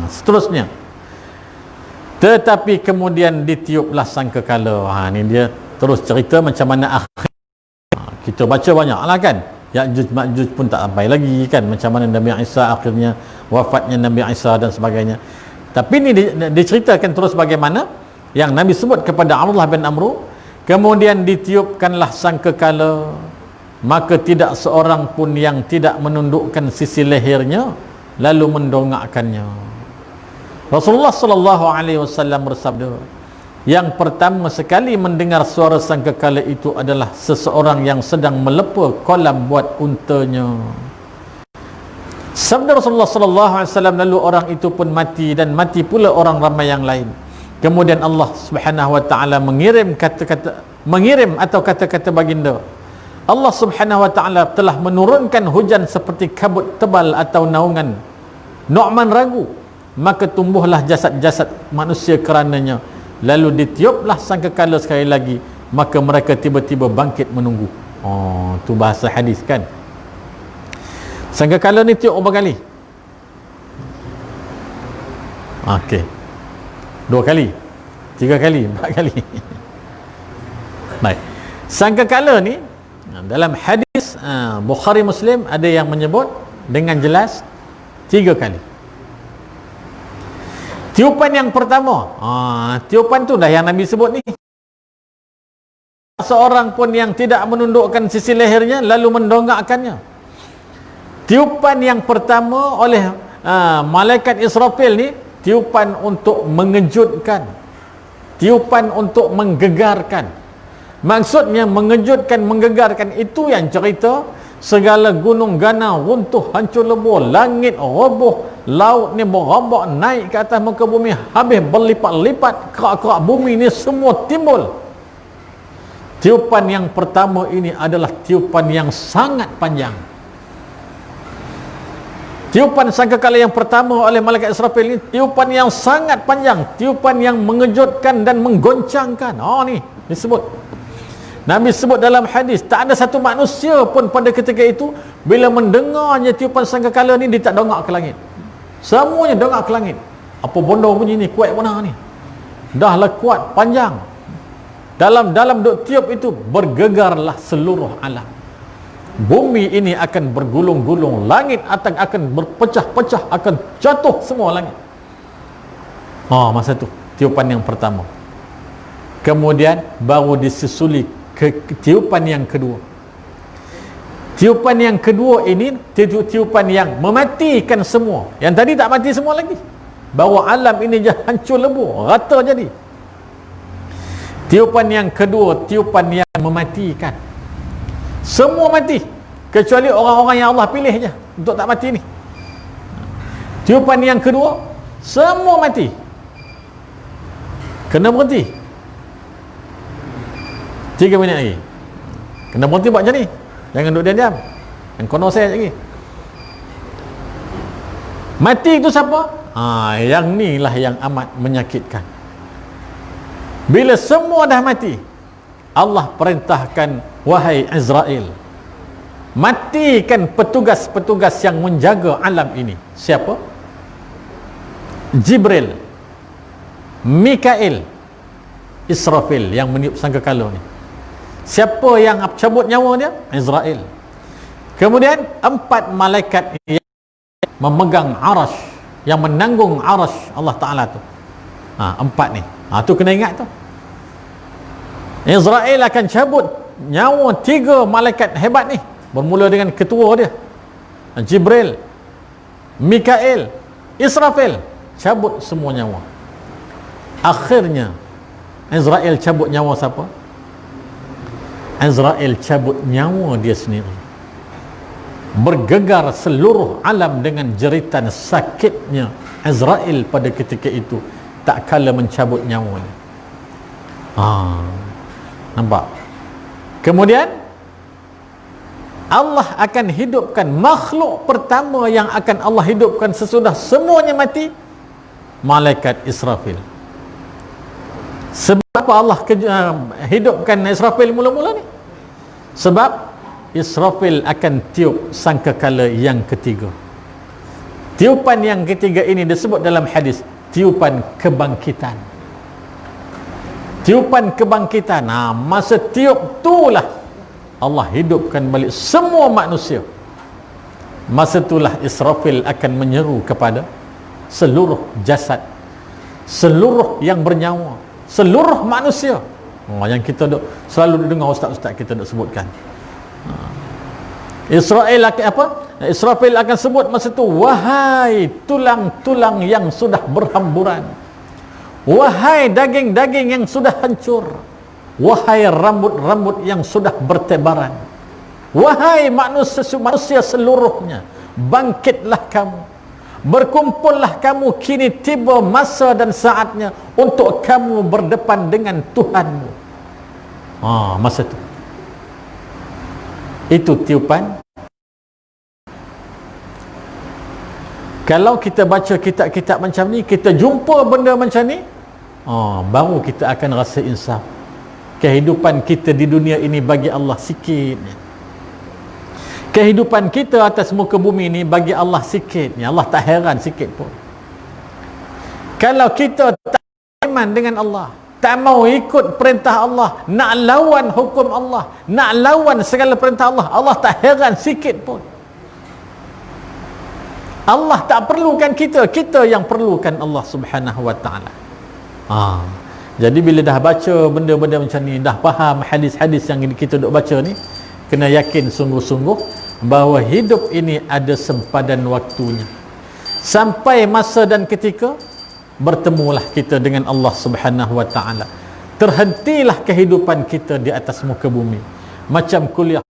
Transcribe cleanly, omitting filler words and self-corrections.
Seterusnya, tetapi kemudian ditiuplah sangkakala. Ni dia terus cerita macam mana akhir. Kita baca banyak lah kan, Ya'juj Ma'juj pun tak sampai lagi kan, macam mana Nabi Isa akhirnya, wafatnya Nabi Isa dan sebagainya. Tapi ni diceritakan terus bagaimana yang Nabi sebut kepada Abdullah bin Amru, kemudian ditiupkanlah sangkakala, maka tidak seorang pun yang tidak menundukkan sisi lehernya lalu mendongakkannya. Rasulullah sallallahu alaihi wasallam bersabda, yang pertama sekali mendengar suara sangkakala itu adalah seseorang yang sedang melepa kolam buat untanya. Sabda Rasulullah sallallahu alaihi wasallam, lalu orang itu pun mati dan mati pula orang ramai yang lain. Kemudian Allah Subhanahu wa taala mengirim kata-kata baginda. Allah Subhanahu wa taala telah menurunkan hujan seperti kabut tebal atau naungan. Nu'man ragu, maka tumbuhlah jasad-jasad manusia kerananya. Lalu ditiuplah sangkakala sekali lagi, maka mereka tiba-tiba bangkit menunggu. Tu bahasa hadis kan. Sangkakala ni tiup berapa kali? Okey. 2 kali, 3 kali, 4 kali. Baik. Sangkakala ni dalam hadis Bukhari Muslim ada yang menyebut dengan jelas 3 kali. Tiupan yang pertama, tiupan tu dah yang Nabi sebut ni. Seorang pun yang tidak menundukkan sisi lehernya lalu mendongakkannya. Tiupan yang pertama oleh malaikat Israfil ni, tiupan untuk mengejutkan, tiupan untuk menggegarkan. Maksudnya mengejutkan, menggegarkan itu yang cerita segala gunung gana runtuh, hancur lebur, langit roboh, laut ni berambak naik ke atas muka bumi, habis berlipat-lipat, kerak-kerak bumi ni semua timbul. Tiupan yang pertama ini adalah tiupan yang sangat panjang. Tiupan sangkakala yang pertama oleh malaikat Israfil ini tiupan yang sangat panjang, tiupan yang mengejutkan dan menggoncangkan. Ni disebut. Nabi sebut dalam hadis, tak ada satu manusia pun pada ketika itu bila mendengarnya tiupan sangkakala ni dia tak dongak ke langit. Semuanya dongak ke langit. Apa bondo bunyi ni, kuat mana ni? Dahlah kuat, panjang. Dalam duk tiup itu bergegarlah seluruh alam. Bumi ini akan bergulung-gulung, langit akan berpecah-pecah, akan jatuh semua langit. Masa tu tiupan yang pertama. Kemudian baru disusuli ke tiupan yang kedua. Tiupan yang kedua ini tiupan yang mematikan semua. Yang tadi tak mati semua lagi. Bahawa alam ini hancur lebur, rata jadi. Tiupan yang kedua, tiupan yang mematikan. Semua mati kecuali orang-orang yang Allah pilih je untuk tak mati ni. Tiupan yang kedua, semua mati. Kena berhenti 3 minit lagi. Kena berhenti buat macam ni. Jangan duduk diam-diam. Yang kono saya lagi. Mati itu siapa? Yang ni lah yang amat menyakitkan. Bila semua dah mati, Allah perintahkan, wahai Azrail, matikan petugas-petugas yang menjaga alam ini. Siapa? Jibril, Mikail, Israfil yang meniup sangkakala ni. Siapa yang cabut nyawa dia? Azrail. Kemudian 4 malaikat yang memegang arash, yang menanggung arash Allah Ta'ala tu. 4 ni. Tu kena ingat tu. Israel akan cabut nyawa 3 malaikat hebat ni, bermula dengan ketua dia Jibril, Mikail, Israfil, cabut semua nyawa. Akhirnya Israel cabut nyawa siapa? Israel cabut nyawa dia sendiri. Bergegar seluruh alam dengan jeritan sakitnya Israel pada ketika itu tak kala mencabut nyawanya. Nampak? Kemudian Allah akan hidupkan makhluk pertama yang akan Allah hidupkan sesudah semuanya mati, malaikat Israfil. Sebab apa Allah hidupkan Israfil mula-mula ni? Sebab Israfil akan tiup sangkakala yang ketiga. Tiupan yang ketiga ini disebut dalam hadis tiupan kebangkitan. Tiupan kebangkitan. Masa tiup itulah Allah hidupkan balik semua manusia. Masa itulah Israfil akan menyeru kepada seluruh jasad, seluruh yang bernyawa, seluruh manusia. Yang kita selalu dengar ustaz-ustaz kita sebutkan. Israfil akan sebut masa itu, wahai tulang-tulang yang sudah berhamburan, wahai daging-daging yang sudah hancur, wahai rambut-rambut yang sudah bertebaran, wahai manusia seluruhnya, bangkitlah kamu, berkumpullah kamu, kini tiba masa dan saatnya untuk kamu berdepan dengan Tuhanmu. Masa itu tiupan. Kalau kita baca kitab-kitab macam ni, kita jumpa benda macam ni, baru kita akan rasa insaf. Kehidupan kita di dunia ini bagi Allah sikit. Kehidupan kita atas muka bumi ni bagi Allah sikit. Allah tak heran sikit pun. Kalau kita tak iman dengan Allah, tak mau ikut perintah Allah, nak lawan hukum Allah, nak lawan segala perintah Allah, Allah tak heran sikit pun. Allah tak perlukan kita, kita yang perlukan Allah Subhanahu wa taala. Jadi bila dah baca benda-benda macam ni, dah faham hadis-hadis yang kita duk baca ni, kena yakin sungguh-sungguh bahawa hidup ini ada sempadan waktunya. Sampai masa dan ketika bertemulah kita dengan Allah Subhanahu wa taala. Terhentilah kehidupan kita di atas muka bumi. Macam kuliah